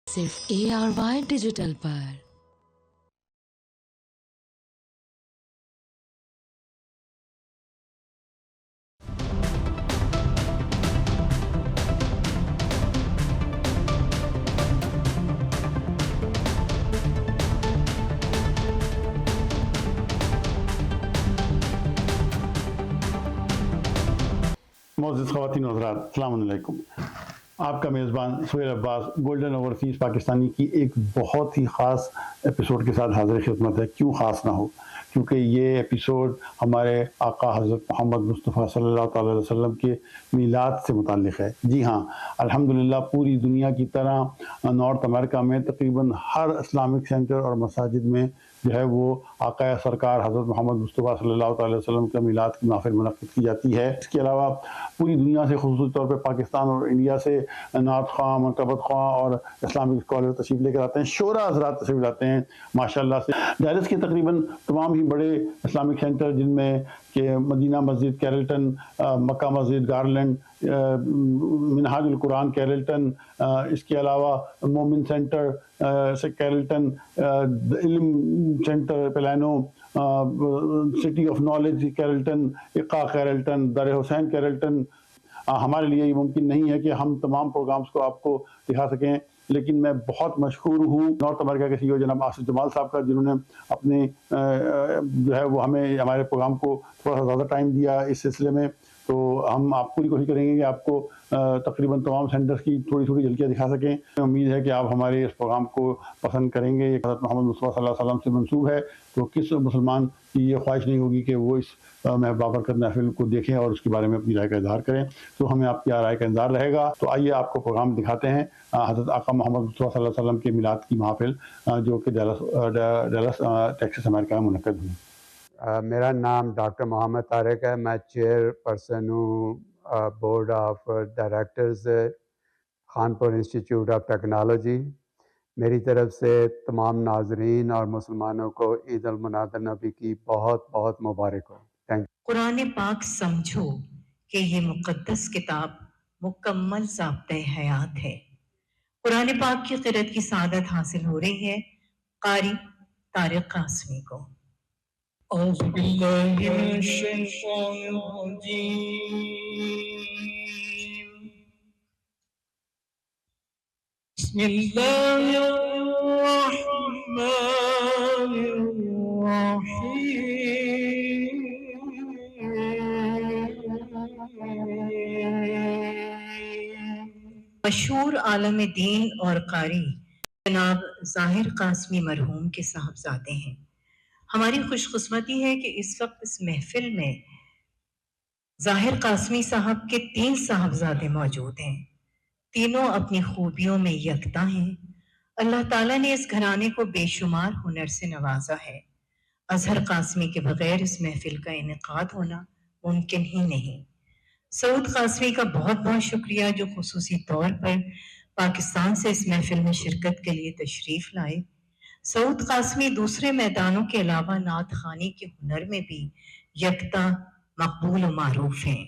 صرف ARY digital پر۔ معزز خواتین و حضرات، السلام علیکم۔ آپ کا میزبان سہیل عباس گولڈن اوورسیز پاکستانی کی ایک بہت ہی خاص ایپیسوڈ کے ساتھ حاضر خدمت ہے۔ کیوں خاص نہ ہو؟ کیونکہ یہ ایپیسوڈ ہمارے آقا حضرت محمد مصطفیٰ صلی اللہ تعالی علیہ وسلم کے میلاد سے متعلق ہے۔ جی ہاں، الحمدللہ پوری دنیا کی طرح نارتھ امریکہ میں تقریباً ہر اسلامک سینٹر اور مساجد میں جو ہے وہ آقا سرکار حضرت محمد مصطفیٰ صلی اللہ تعالی وسلم کا میلاد کی محفل منعقد کی جاتی ہے۔ اس کے علاوہ پوری دنیا سے، خصوصی طور پہ پاکستان اور انڈیا سے نعت خواہ، مرتبت خواہ اور اسلامک اسکالر تشریف لے کر آتے ہیں، شعراء حضرات تشریف لاتے ہیں ماشاءاللہ سے۔ ڈیلس کے تقریباً تمام ہی بڑے اسلامک سینٹر، جن میں کہ مدینہ مسجد کیرلٹن، مکہ مسجد گارلینڈ، منہاج القرآن کیرلٹن، اس کے علاوہ مومن سینٹر سے کیرلٹن، علم سینٹر پلانو، سٹی آف نالج کیرلٹن، اقا کیرلٹن، در حسین کیرلٹن۔ ہمارے لیے یہ ممکن نہیں ہے کہ ہم تمام پروگرامز کو آپ کو دکھا سکیں، لیکن میں بہت مشہور ہوں نارتھ امریکہ کے سی او جناب آصف جمال صاحب کا، جنہوں نے اپنے جو ہے وہ ہمیں ہمارے پروگرام کو تھوڑا سا زیادہ ٹائم دیا اس سلسلے میں۔ تو ہم آپ پوری کوشش کریں گے کہ آپ کو تقریباً تمام سینٹرز کی تھوڑی تھوڑی جھلکیاں دکھا سکیں۔ امید ہے کہ آپ ہمارے اس پروگرام کو پسند کریں گے۔ یہ حضرت محمد مصطفیٰ صلی اللہ علیہ وسلم سے منسوب ہے، تو کس مسلمان کی یہ خواہش نہیں ہوگی کہ وہ اس بابرکت محفل کو دیکھیں اور اس کے بارے میں اپنی رائے کا اظہار کریں۔ تو ہمیں آپ کی رائے کا انتظار رہے گا۔ تو آئیے آپ کو پروگرام دکھاتے ہیں حضرت آقا محمد مصطفیٰ صلی اللہ علیہ وسلم کے میلاد کی محفل، جو کہ ڈیلس ٹیکساس امریکہ میں منعقد ہوئی۔ میرا نام ڈاکٹر محمد طارق ہے۔ میں چیئر پرسن ہوں board of directors Khanpur institute of technology. میری طرف سے تمام ناظرین اور مسلمانوں کو عید المناد النبی کی بہت بہت مبارک ہو۔ قرآن پاک سمجھو کہ یہ مقدس کتاب مکمل ضابطۂ حیات ہے۔ قرآن پاک کی قرأت کی سعادت حاصل ہو رہی ہے قاری طارق قاسمی کو۔ اعوذ باللہ من الشیطان الرجیم، بسم اللہ الرحمن الرحیم۔ مشہور عالم دین اور قاری جناب ظاہر قاسمی مرحوم کے صاحبزادے ہیں۔ ہماری خوش قسمتی ہے کہ اس وقت اس محفل میں ظاہر قاسمی صاحب کے 3 صاحبزادے موجود ہیں۔ تینوں اپنی خوبیوں میں یکتا ہیں۔ اللہ تعالیٰ نے اس گھرانے کو بے شمار ہنر سے نوازا ہے۔ اظہر قاسمی کے بغیر اس محفل کا انعقاد ہونا ممکن ہی نہیں۔ سعود قاسمی کا بہت بہت شکریہ، جو خصوصی طور پر پاکستان سے اس محفل میں شرکت کے لیے تشریف لائے۔ سعود قاسمی دوسرے میدانوں کے علاوہ نعت خوانی کے ہنر میں بھی یکتا، مقبول و معروف ہیں۔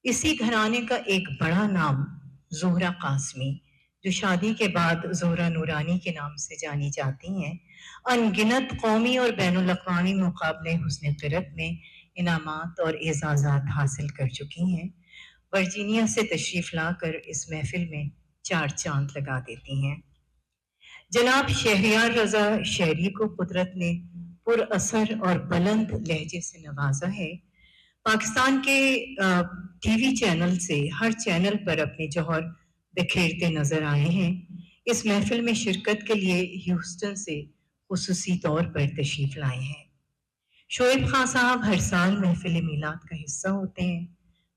اسی گھرانے کا ایک بڑا نام زہرہ قاسمی، جو شادی کے بعد زہرہ نورانی کے نام سے جانی جاتی ہیں، ان گنت قومی اور بین الاقوامی مقابلے حسن قرأت میں انعامات اور اعزازات حاصل کر چکی ہیں۔ ورجینیا سے تشریف لا کر اس محفل میں 4 چاند لگا دیتی ہیں۔ جناب شہریار رضا شہری کو قدرت نے پر اثر اور بلند لہجے سے نوازا ہے۔ پاکستان کے ٹی وی چینل سے ہر چینل پر اپنے جوہر بکھیرتے نظر آئے ہیں۔ اس محفل میں شرکت کے لیے ہیوسٹن سے خصوصی طور پر تشریف لائے ہیں۔ شعیب خان صاحب ہر سال محفل میلاد کا حصہ ہوتے ہیں۔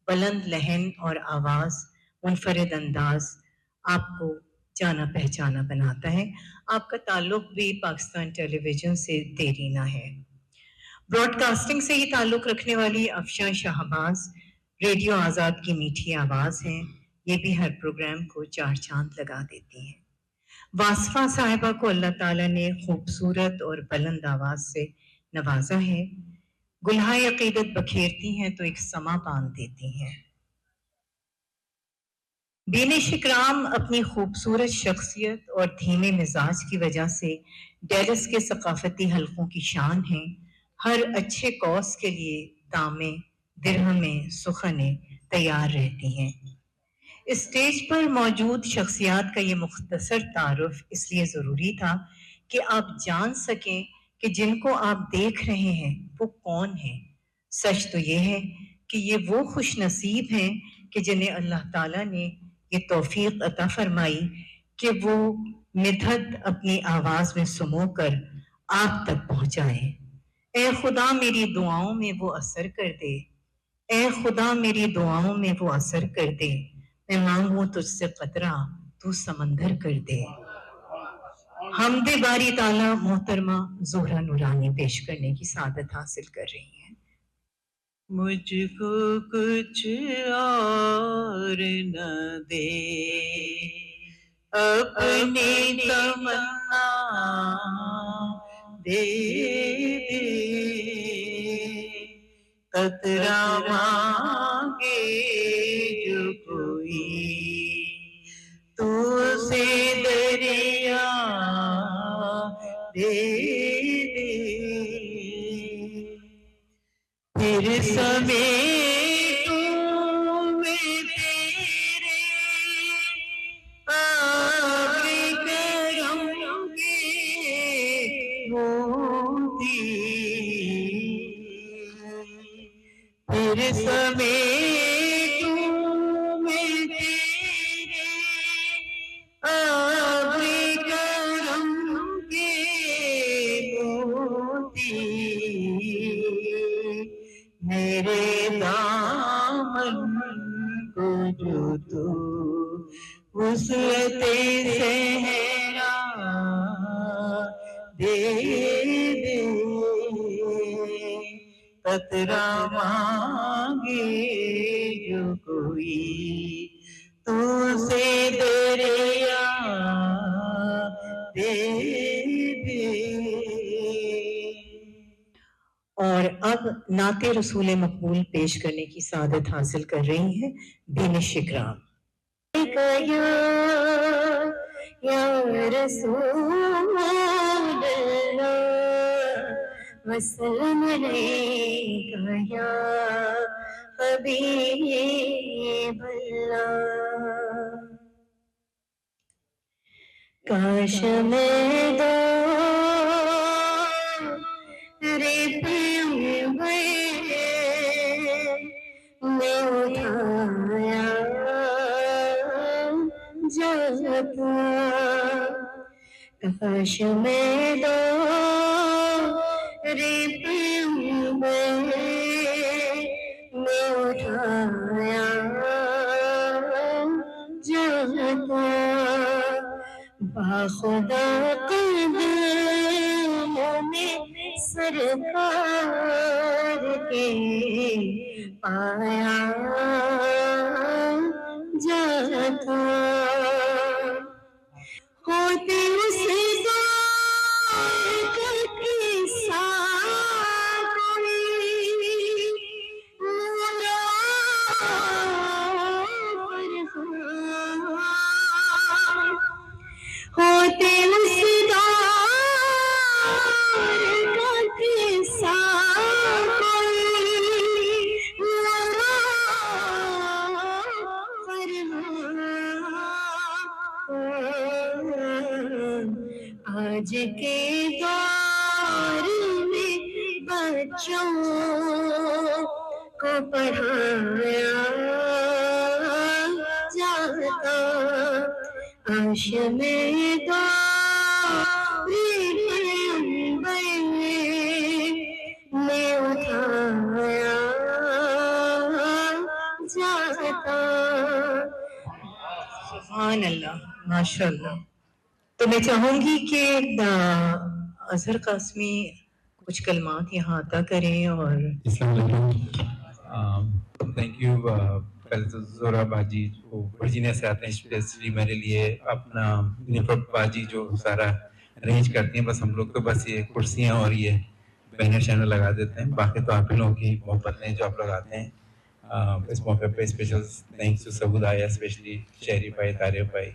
بلند لہن اور آواز، منفرد انداز آپ کو جانا پہچانا بناتا ہے۔ آپ کا تعلق بھی پاکستان ٹیلی ویژن سے دیرینہ ہے۔ براڈ کاسٹنگ سے ہی تعلق رکھنے والی افشاں شہباز ریڈیو آزاد کی میٹھی آواز ہیں۔ یہ بھی ہر پروگرام کو 4 چاند لگا دیتی ہیں۔ واسفہ صاحبہ کو اللہ تعالیٰ نے خوبصورت اور بلند آواز سے نوازا ہے۔ گلہائے عقیدت بکھیرتی ہیں تو ایک سما باندھ دیتی ہیں۔ دینش اکرام اپنی خوبصورت شخصیت اور دھیمے مزاج کی وجہ سے ڈیلس کے ثقافتی حلقوں کی شان ہیں۔ ہر اچھے کوس کے لیے دامیں، درہمیں، سخنیں تیار رہتی ہیں۔ اسٹیج پر موجود شخصیات کا یہ مختصر تعارف اس لیے ضروری تھا کہ آپ جان سکیں کہ جن کو آپ دیکھ رہے ہیں وہ کون ہیں۔ سچ تو یہ ہے کہ یہ وہ خوش نصیب ہیں کہ جنہیں اللہ تعالیٰ نے یہ توفیق عطا فرمائی کہ وہ مدحت اپنی آواز میں سمو کر آپ تک پہنچائے۔ اے خدا میری دعاؤں میں وہ اثر کر دے، اے خدا میری دعاؤں میں وہ اثر کر دے، میں مانگوں تجھ سے قطرہ تو سمندر کر دے۔ حمد باری تعالیٰ محترمہ زہرہ نورانی پیش کرنے کی سعادت حاصل کر رہی ہیں۔ مجھ کو کچھ اور نہ دے، اپنی تمنا دے دے، قطرہ مانگے جو کوئی تو سے دریا دے دے، پھر سمیٹوں میں تیرے آب کرم کے موتی، پھر سمیٹوں میں تیرے آب کرم کے موتی، میرے دامن کو جو تو وصلت صحرا دے دے، قطرہ مانگے جو کوئی تو سے دریا دے دے۔ اور اب نعت رسول مقبول پیش کرنے کی سعادت حاصل کر رہی ہیں دینش اکرام۔ یا رسول اللہ وسلم علیکہ یا حبیب اللہ، کاش میں دو میں اٹھایا جاتا، کاش میں دو میں اٹھایا جاتا، باخدا قدموں میں سرکار کے پایا جاتا، ہوتے اس دور کا قصہ کوئی ہوتے اس دور کا قصہ آج کے دور میں بچوں کو پڑھایا جاتا، کاش میں دور میں اٹھایا جاتا۔ سبحان اللہ، ماشاء اللہ۔ تو میں چاہوں گی کہ اظہر قاسمی کچھ کلمات یہاں عطا کریں۔ اور السلام علیکم، تھینک یو زہرہ باجی جو ورجینیا سے آتے ہیں اسپیشلی میرے لیے، اپنا نیپر باجی جو سارا ارینج کرتی ہیں، بس ہم لوگ تو بس یہ کرسیاں اور یہ بینر شینر لگا دیتے ہیں، باقی تو آپ ہی لوگوں کی محبت ہیں جو آپ لگاتے ہیں۔ اس موقع پہ اسپیشل تھینکس ٹو سعود آیا, اسپیشلی شہری بھائی, طارق بھائی,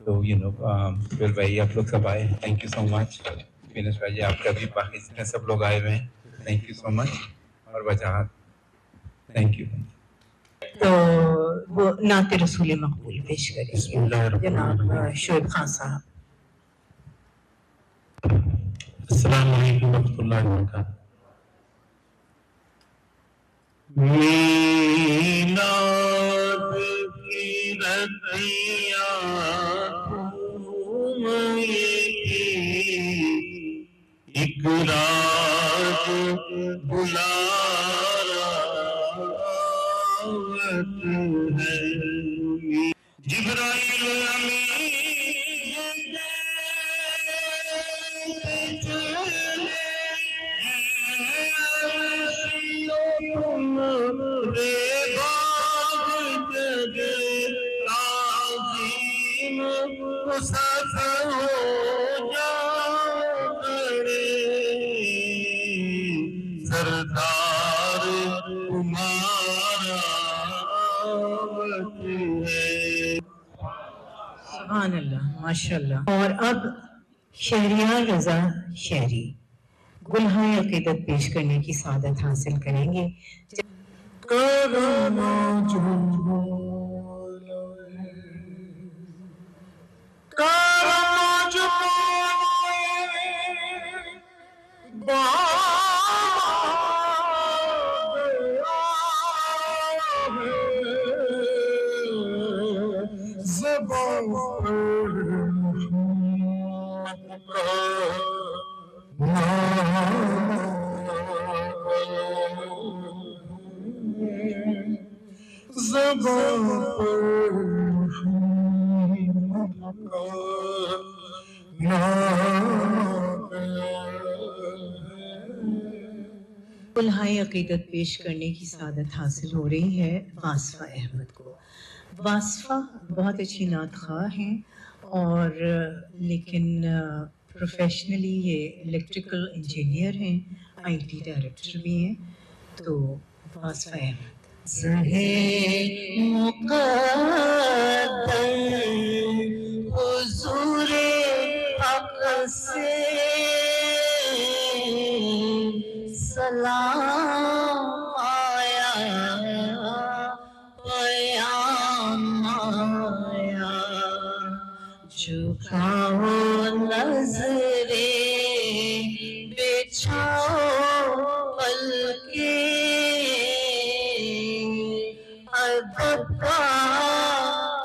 تو سہیل بھائی, آپ لوگ سب آئے, thank you so much. Fans بھائی آپ کا بھی, باقی جتنے سب لوگ آئے ہوئے ہیں, تھینک یو سو مچ. اور وجاہت, تھینک یو. تو وہ نعت رسول مقبول پیش کریں گے جناب شعیب خان صاحب. السلام علیکم ورحمۃ اللہ وبرکاتہ. میلاد کی رتیاں ایک رات بلارا ہے جبرائیل سردار تمہارا سبحان اللہ, ماشاء اللہ. اور اب شہریار رضا شہری گلہائے عقیدت پیش کرنے کی سعادت حاصل کریں گے. گلہائے عقیدت پیش کرنے کی سعادت حاصل ہو رہی ہے واصفہ احمد کو. واصفہ بہت اچھی نعت خواہ ہیں اور لیکن پروفیشنلی یہ الیکٹریکل انجینئر ہیں, آئی ٹی ڈائریکٹر بھی ہیں. تو واصفہ احمد. حضور حق سے سلام آیا, پیام آیا, جھکاؤ نظریں بچھاؤ پلکیں, ادب کا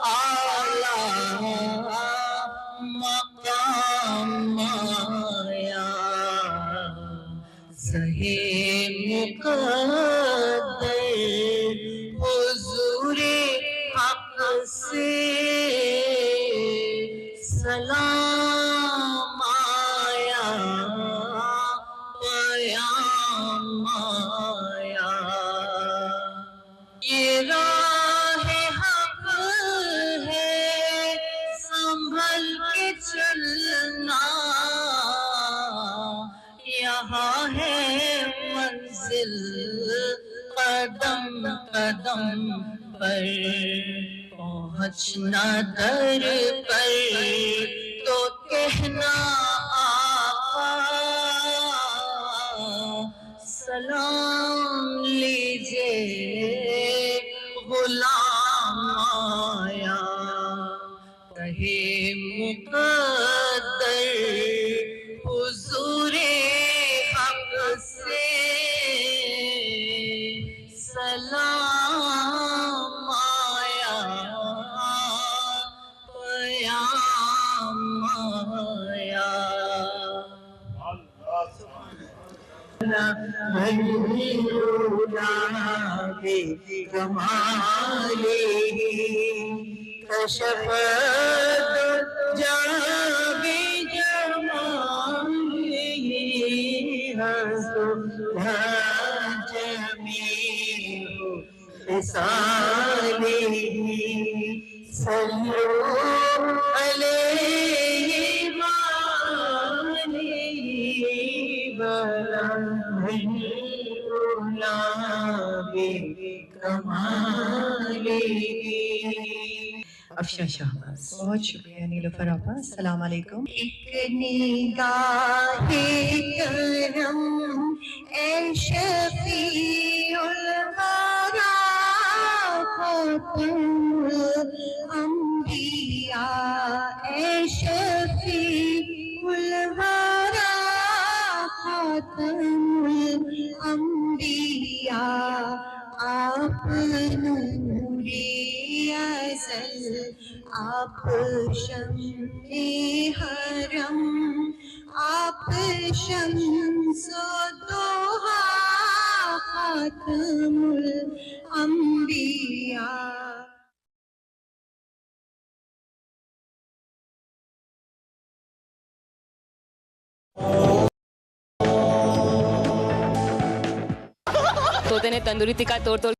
اعلیٰ مقام آیا, زہے مقدر حضور حق سے سلام آیا, پیام آیا. یہ راہ حق ہے سنبھل کے چلنا, یہاں ہے منزل قدم قدم پر, پہنچنا در پر تو کہنا آقا سلام لیجے غلام آیا. کہے مقدر حضور حق سے سلام آیا, پیام آیا. کمالے کشف جاوے جمالے جمیع خصالے صلو علیہ وآلہ کمال افشا شہباز. بہت شکریہ نیلوفر آپا. السلام علیکم. ایک نگاہ کرم اے شفیع الورا خاتم الانبیاء اے شفیع الورا خاتم الانبیاء آپ نوری ازل آپ شمع حرم آپ شمس دوحا خاتم الانبیاء. طوطے نے تندوری ٹکا توڑ توڑ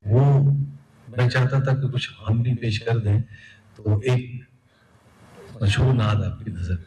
وہ میں چاہتا تھا کہ کچھ ہم بھی پیش کر دیں، تو ایک مشہور نعت آپ کی نظر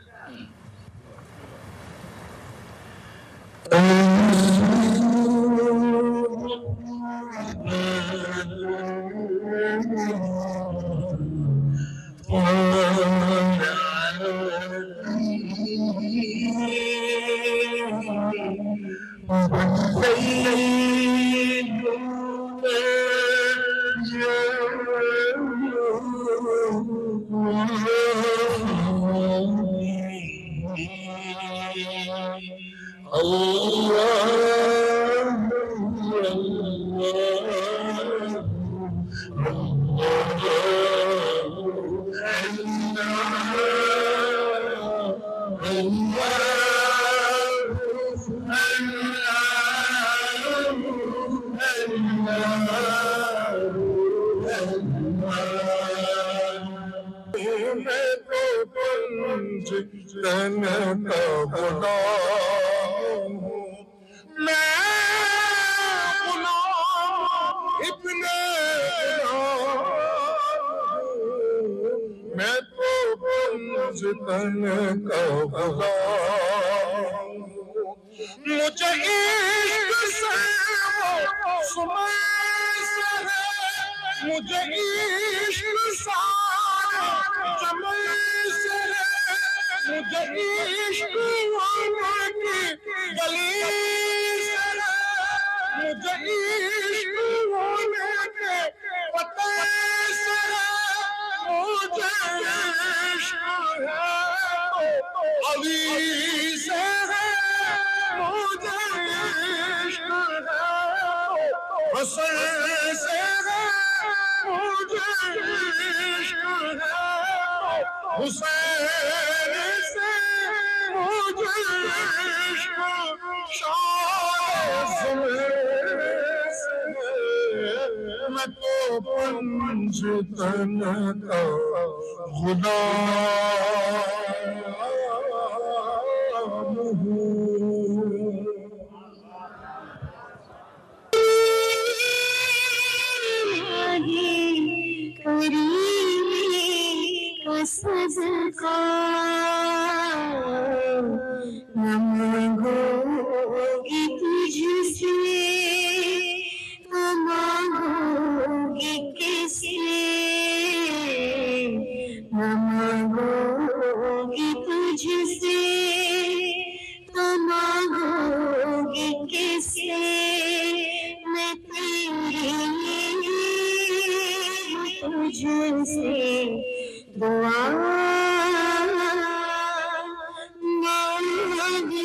حسن سے مجھے عشق ہے حسین سے مجھے عشق شاہ سے میں تو پنج تن کا غلام ہوں صدقہ نہ مانگو گی تجھ سے نہ مانگو گی کس سے نہ مانگو گی تجھ سے نہ مانگو گی کس سے میں تیری تجھ سے دعا مانگتی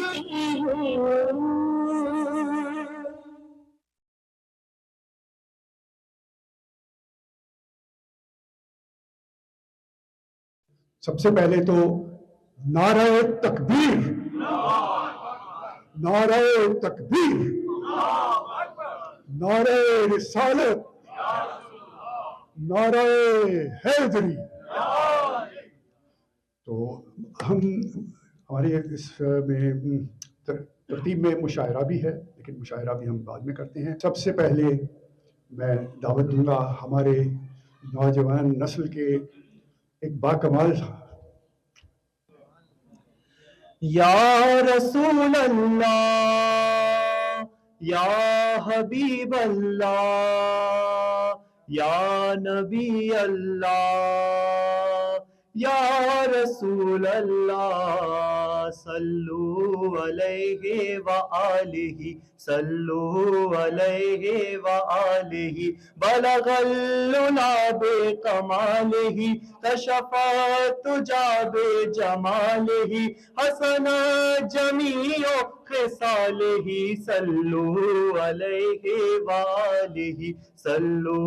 ہوں سب سے پہلے تو نعرہ تکبیر، نعرہ تکبیر، نعرہ رسالت، نعرہ حیدری۔ تو ہمارے اس میں ترتیب میں مشاعرہ بھی ہے، لیکن مشاعرہ بھی ہم بعد میں کرتے ہیں۔ سب سے پہلے میں دعوت دوں گا ہمارے نوجوان نسل کے ایک باکمال یا رسول اللہ یا حبیب اللہ یا نبی اللہ یا رسول اللہ صلو علیہ وآلہ صلو علیہ وآلہ بلغ العلا بکمالہ کشفت تجا بجمالہ حسن جمیع خصالہ صلو علیہ وآلہ صلو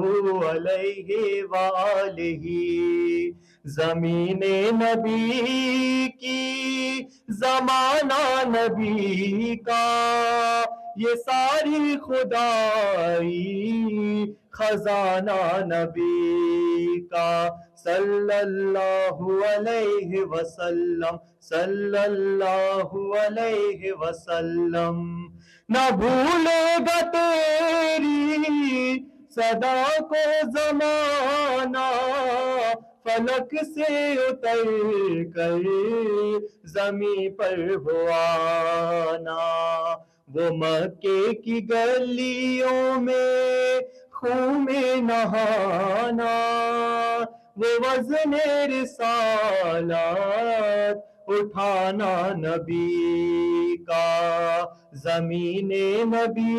علیہ وآلہ۔ زمین نبی کی زمانہ نبی کا یہ ساری خدائی خزانہ نبی کا صلی اللہ علیہ وسلم صلی اللہ علیہ وسلم۔ نہ بھولے گا تیری صدا کو زمانہ فلک سے اتر کر زمین پر ہوا نا، وہ مکے کی گلیوں میں خون میں نہانا، وہ وزن رسالت اٹھانا نبی کا۔ زمین نبی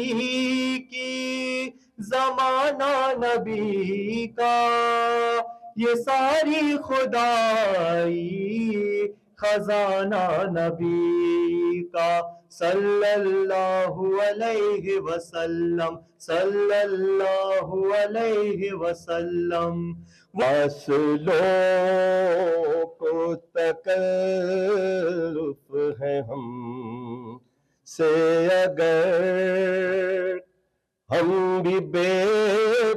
کی زمانہ نبی کا یہ ساری خدائی خزانہ نبی کا صلی اللہ علیہ وسلم صلی اللہ علیہ وسلم۔ واصلوں کو تکلف ہے ہم سے اگر ہم بھی بے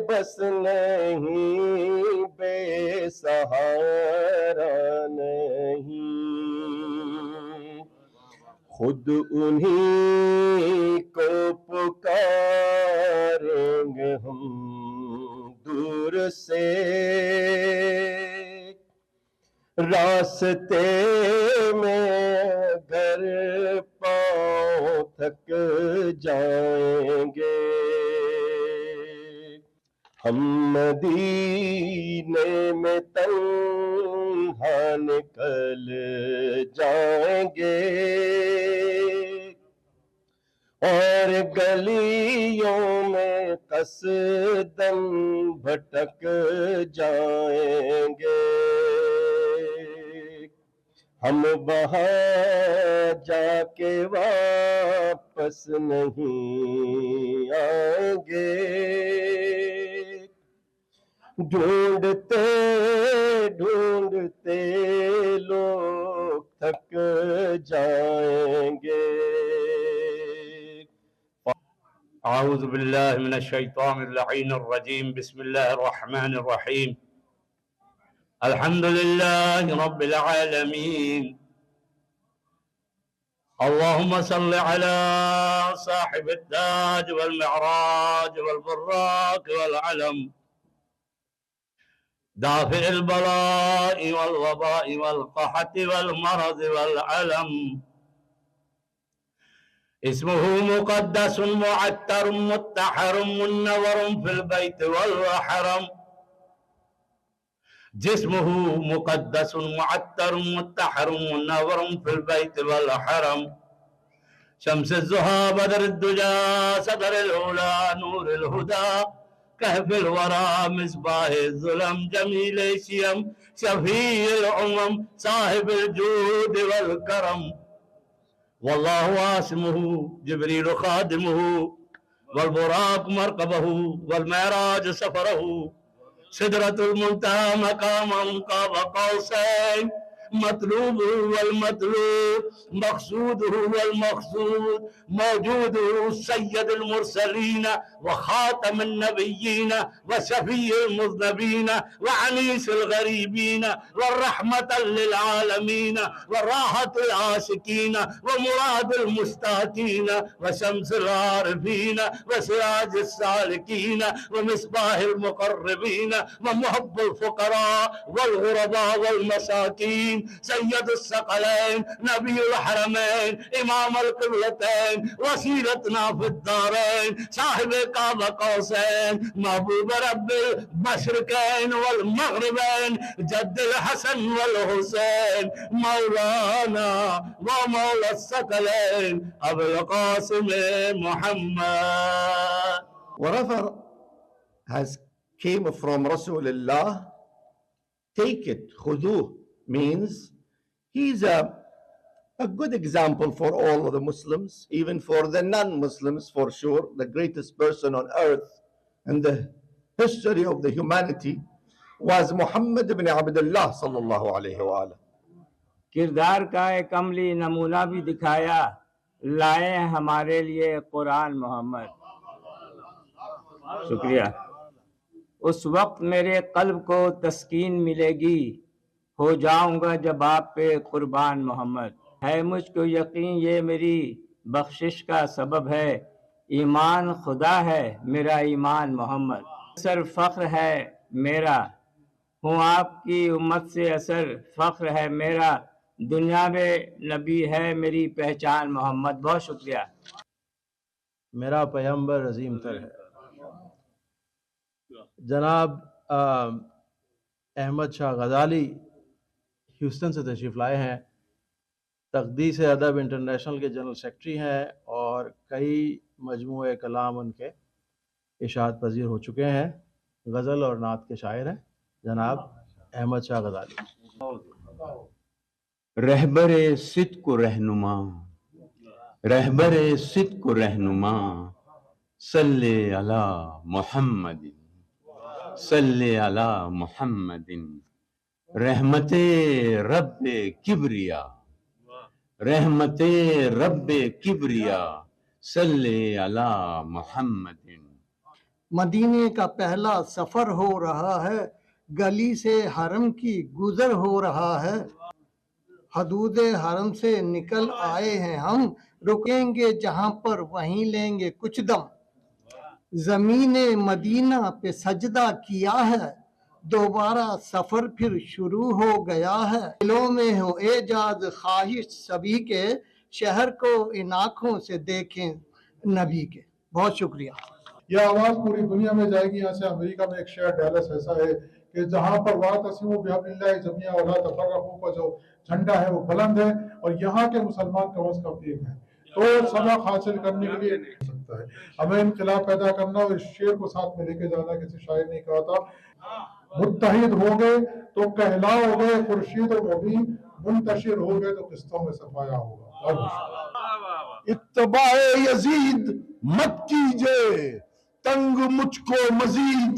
بس نہیں بے سہارا نہیں، خود انہی کو پکاریں گے ہم دور سے، راستے میں گھر پاؤں تھک جائیں گے، ہم مدینے میں تنہا نکل جائیں گے اور گلیوں میں قصداً بھٹک جائیں گے، ہم وہاں جا کے واپس نہیں آئیں گے، ڈھونڈتے ڈھونڈتے لوگ تھک جائیں گے. اعوذ باللہ من الشیطان اللعین الرجیم. بسم اللہ الرحمن الرحیم. الحمد للہ رب العالمین. اللهم صل على صاحب التاج والمعراج والبراق والعلم دافع البلاء والوباء والقحط والمرض والعلم. اسمه مقدس معتر متحر منور في البيت والحرم. جسمه مقدس معتر متحر منور في البيت والحرم. شمس الزهى بدر الدجى صدر العلا نور الهدى كهف الورى مصباح الظلم جميل الشيم شفيع الأمم صاحب الجود والكرم. والله عاصمه جبريل خادمه والبراق مركبه والمعراج سفره. سدرة المنتهى مقاما قاب قوسين مطلوبه والمطلوب مقصوده والمقصود موجوده سيد المرسلين وخاتم النبيين وشفيع المذنبين وعنيس الغريبين والرحمة للعالمين والراحة العاشقين ومراد المستاكين وشمس العارفين وسراج السالكين ومصباح المقربين ومحب الفقراء والغرباء والمساكين. سید الثقلین نبی الحرمین امام القبلتین وسیلتنا فی الدارین صاحب کعبہ قوسین محبوب رب المشرقین والمغربین جد الحسن والحسین مولانا و مولا الثقلین ابو القاسم محمد. Whatever has came from Rasulullah, take it. Khuduh means he's a good example for all of the Muslims, even for the non-Muslims for sure. The greatest person on earth in the history of the humanity was Muhammad ibn Abdullah sallallahu alayhi wa sallam. کردار کا ایک عملی نمونہ بھی دکھایا. لائے ہمارے لیے قرآن محمد. شکریہ. اس وقت میرے قلب کو تسکین ملے گی ہو جاؤں گا جب آپ پہ قربان محمد. ہے مجھ کو یقین یہ میری بخشش کا سبب ہے. ایمان خدا ہے میرا ایمان محمد. اثر فخر ہے میرا ہوں آپ کی امت سے. اثر فخر ہے میرا دنیا میں نبی ہے میری پہچان محمد. بہت شکریہ. میرا پیغمبر عظیم تر ہے. جناب احمد شاہ غزالی ہیوسٹن سے تشریف لائے ہیں. تقدیس ادب انٹرنیشنل کے جنرل سیکرٹری ہیں اور کئی مجموعہ کلام ان کے اشاعت پذیر ہو چکے ہیں. غزل اور نعت کے شاعر ہیں جناب احمد شاہ غزالی. رہبر صدق و رہنما رہبر صدق و رہنما صلی علی محمد صلی علی محمد. رحمت رب کبریا رحمت رب کبریا صلی علی محمد. مدینے کا پہلا سفر ہو رہا ہے. گلی سے حرم کی گزر ہو رہا ہے. حدود حرم سے نکل آئے ہیں ہم. رکیں گے جہاں پر وہیں لیں گے کچھ دم. زمین مدینہ پہ سجدہ کیا ہے. دوبارہ سفر پھر شروع ہو گیا ہے. دلوں میں ہو اعجاز خواہش سبھی کے. شہر کو ان آنکھوں سے دیکھیں نبی کے. بہت شکریہ. یہ آواز پوری دنیا میں جائے گی. یہاں سے امریکہ میں ایک شہر ڈیلس ایسا ہے کہ جہاں پر واعتصموا بحبل اللہ جميعا ولا تفرقوا کا جو جھنڈا ہے وہ بلند ہے اور یہاں کے مسلمان کم از کم ایک ہیں. تو سبق حاصل کرنے کے لیے نہیں سکتا ہے. ہمیں انقلاب پیدا کرنا اور اس شعر کو ساتھ میں لے کے جانا. کسی شاعر نے کہا تھا متحد ہو گئے تو کہلا ہو گئے خورشید و مبین. منتشر ہو گئے تو قسطوں میں صفایا ہوگا. اتباع یزید مت کیجئے تنگ مجھ کو مزید.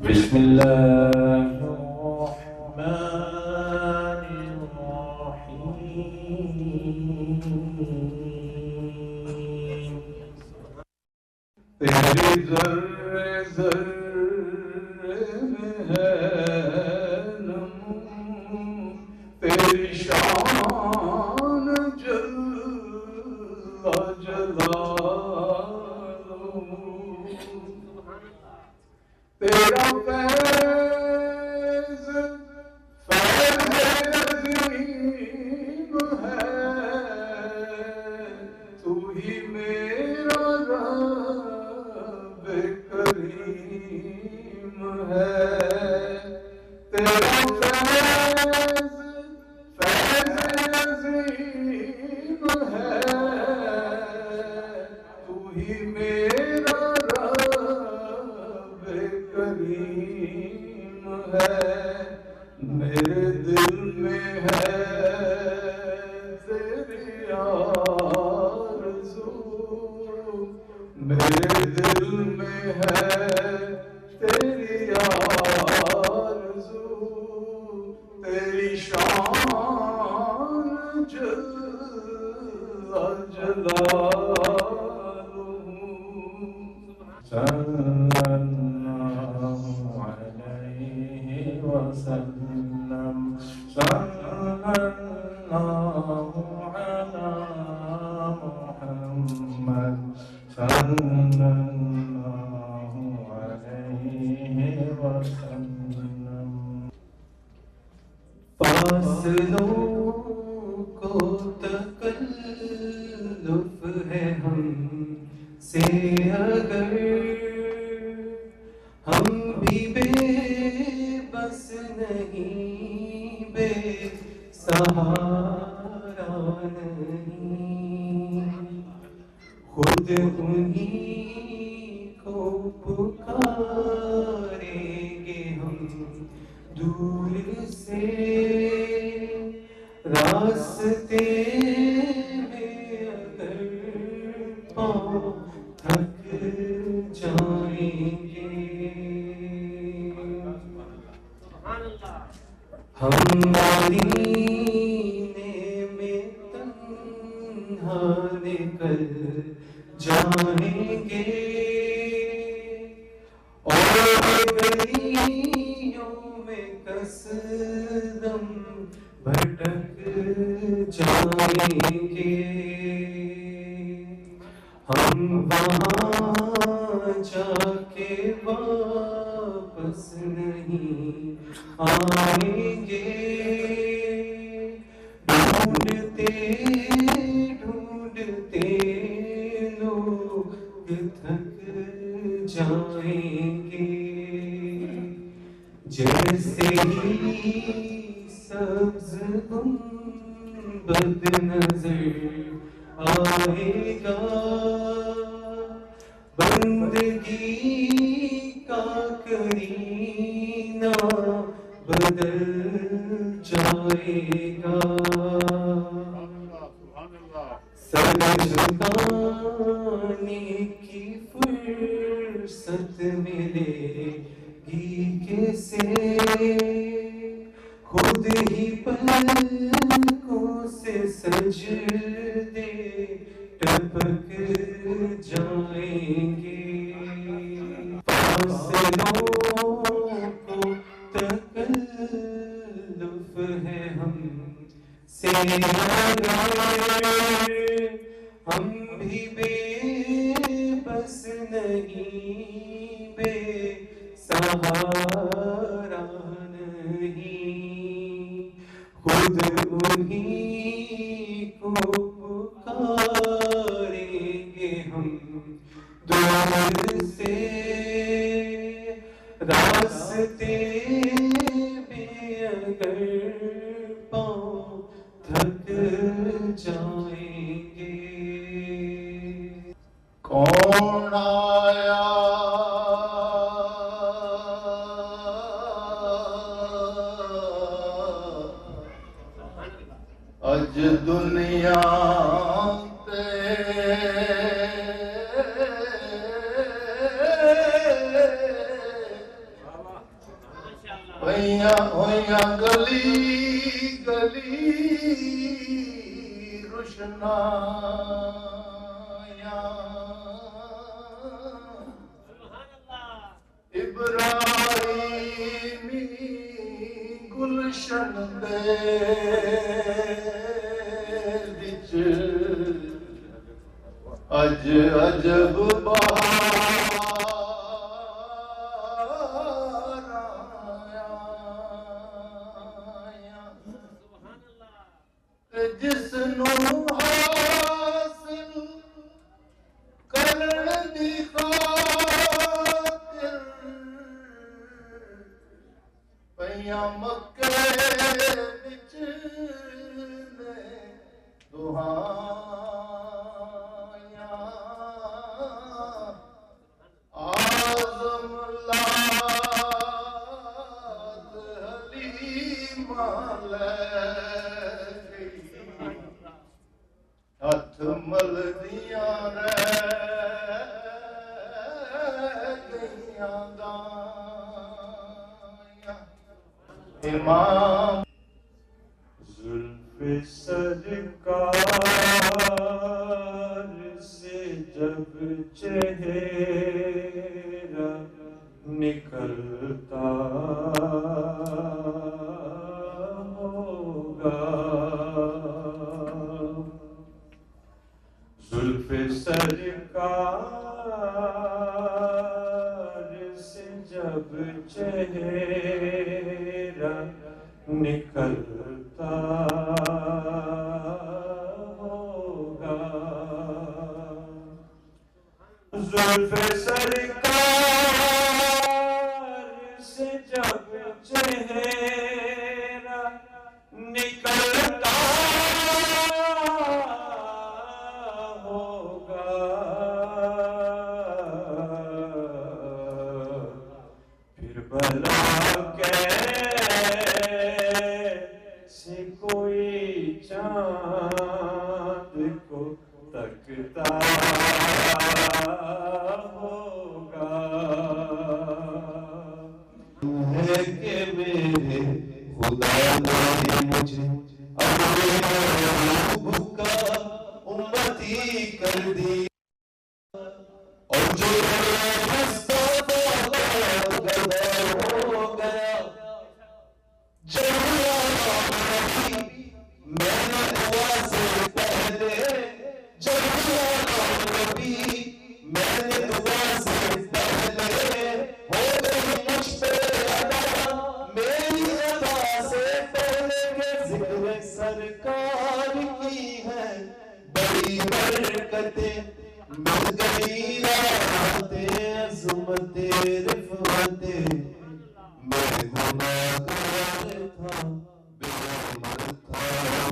بسم الله الرحمن الرحيم تیری ذرے ذرے میں ہے نمو تیری شان جل جلالہ تیرا فیض عظیم ہے تو ہی میرا رب کریم ہے تیرا فیض عظیم ہے تو ہی میرا رب کریم ہے میرے دل میں ہے تیری آرزو میرے دل میں ہے تیری آرزو تیری شان جل جلالہ صلی اللہ علیہ وسلم صلی اللہ علی محمد صلی اللہ علیہ وسلم فاصلوں کو تکلف ہے ہم سے اگر ہم بھی بے بس نہیں بے سہارا نہیں خود انہیں کو پکاریں گے ہم دور سے راستے میں اگر پاؤں تھک جائیں گے ہم مدینے میں تنہا نکل جائیں گے اور گلیوں میں قصدم بھٹک جائیں گے ہم وہاں جا کے واپس نہیں آئیں گے ڈھونڈتے ڈھونڈتے لوگ تھک جائیں گے جیسے ہی سبز گنبد نظر آئے گا بندگی کا کرینہ بدل جائے گا سر جھکانے کی فرصت ملے گی کیسے خود ہی پلکوں سے سجدے ٹپک جائیں گے فاصلوں کو تکلف ہے ہم سے ہم بھی بے بس نہیں بے سہارا نہیں خود انہیں کو پکاریں گے ہم دور سے راستے میں اگر پاؤں تھک جائیں گے کون آیا اج دنیا تے ہویا گلی گلی روشنایاں ابراہیمی گلشن دے وچ اج عجب بہار آیا جس نو حاصل کرن دی خاطر پیاں مکے وچ نے دعائیاں آزم لاد حلیمہ لے ہاتھ ملدیاں رہ گئیاں دائیاں امام زلف سرکار سے جب چہرہ نکلتا ہوگا زلف سرکار سے جب چہرہ نکلتا ہوگا زلف سرکار سے جب چہرہ نکلتا ہوگا پھر بلا کیسے کوئی چاند کو تکتا ہوگا ہے کہ میرے خدا نے مجھے اپنے محبوب کا امتی کر دیا اور جو رستہ گدا ہو گیا میں نے دعا سے پہلے نبی میں نے دعا سے پہلے ہو گئی مجھ پہ ادا میری ادا سے پہلے کے ذکر سرکار کی ہے بڑی برکتیں مل گئی راحتیں عظمتیں رفعتیں میں گناہگار تھا بے عمل تھا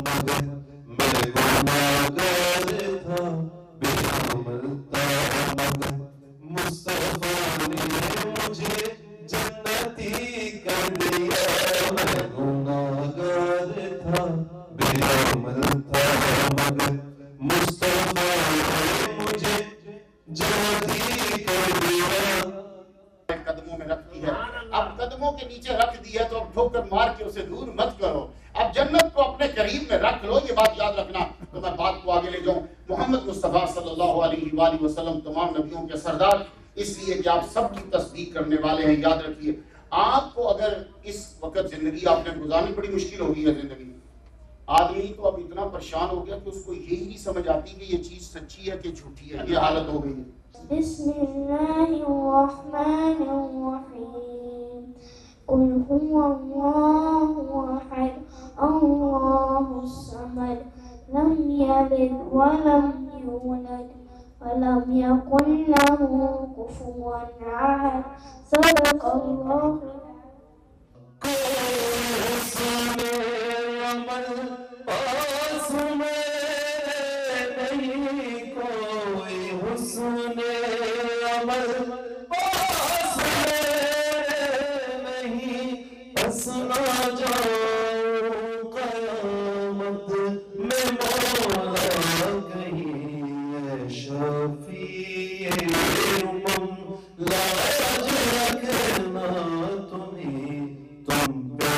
مگر میں گناہگار تھا بے عمل تھا مگر مصطفیٰ نے مجھے جنتی کر دیا میں گناہگار تھا بے عمل تھا مگر مصطفیٰ نے مجھے جنتی کر دیا قدموں میں رکھتی ہے اب قدموں کے نیچے رکھ دیا تو اب ٹھوکر مار کے اسے دور مت کرو اب جنت کو اپنے قریب میں رکھ لو یہ بات یاد رکھنا تو میں بات کو آگے لے جاؤں محمد مصطفیٰ صلی اللہ علیہ وآلہ وسلم تمام نبیوں کے سردار اس لیے کہ آپ سب کی تصدیق کرنے والے ہیں یاد رکھیے آپ کو اگر اس وقت زندگی آپ نے گزارنی بڑی مشکل ہو گئی ہے زندگی میں آدمی تو اب اتنا پریشان ہو گیا کہ اس کو یہی نہیں سمجھ آتی کہ یہ چیز سچی ہے کہ جھوٹی ہے یہ حالت ہو گئی ہے بسم الله الرحمن الرحيم قل هو الله أحد الله الصمد لم يلد ولم يولد ولم يكن له كفوا أحد صدق الله تم